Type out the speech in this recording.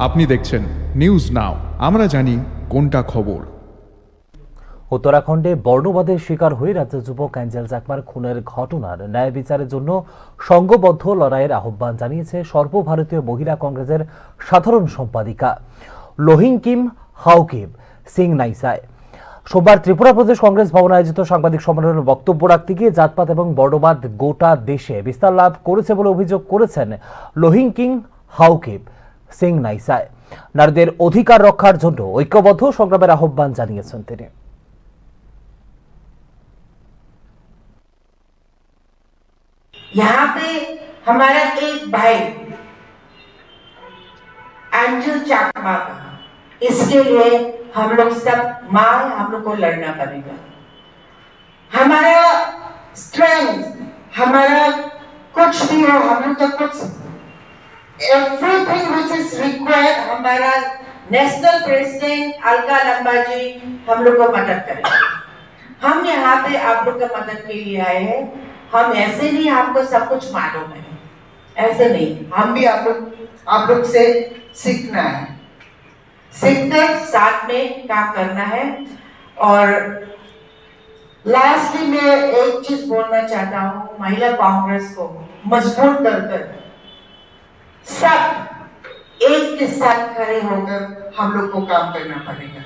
আপনি দেখছেন news now, আমরা জানি কোনটা খবর। উত্তরাখণ্ডে বর্ণবাদের শিকার হয়ে রাজ্যের যুবক অ্যাঞ্জেল চাকমার খুনের ঘটনার ন্যায় বিচারের জন্য সংঘবদ্ধ লড়াইয়ের আহ্বান জানিয়েছে সর্বভারতীয় মহিলা কংগ্রেসের সাধারণ সম্পাদিকা লোহিংকিম হাউকিব সিং নাইসায়। সোমবার ত্রিপুরা প্রদেশ কংগ্রেস ভবনে আয়োজিত সাংবাদিক সম্মেলনে বক্তব্য রাখতে গিয়ে জাতপাত এবং বর্ণবাদ গোটা দেশে বিস্তার লাভ করেছে বলে অভিযোগ করেছেন লোহিংকিম হাউকিব সিং নাইসায়। নারীদের অধিকার রক্ষার জন্য ঐক্যবদ্ধ সংগ্রামের আহ্বান জানিয়েছেন তিনি। यहाँ पे हमारा एक भाई एंजल चाकमा का, इसके लिए हम लोग सब मां हम लोग को लड़ना पड़ेगा। हमारा स्ट्रेंथ, हमारा कुछ भी हो, हम लोग तो कुछ एवरीथिंग व्हिच इज रिक्वायर्ड, हमारा नेशनल प्रेसिडेंट अलका लंबा जी हम लोग को मदद करेगा। हम यहाँ पे आप लोग का मदद के लिए आए हैं। हम ऐसे नहीं आपको सब कुछ मालूम है, ऐसे नहीं, हम भी आप लोग से सीखना है, सीखकर साथ में काम करना है। और लास्टली मैं एक चीज बोलना चाहता हूँ, महिला कांग्रेस को मजबूत कर सब एक के साथ खड़े होकर हम लोग को काम करना पड़ेगा।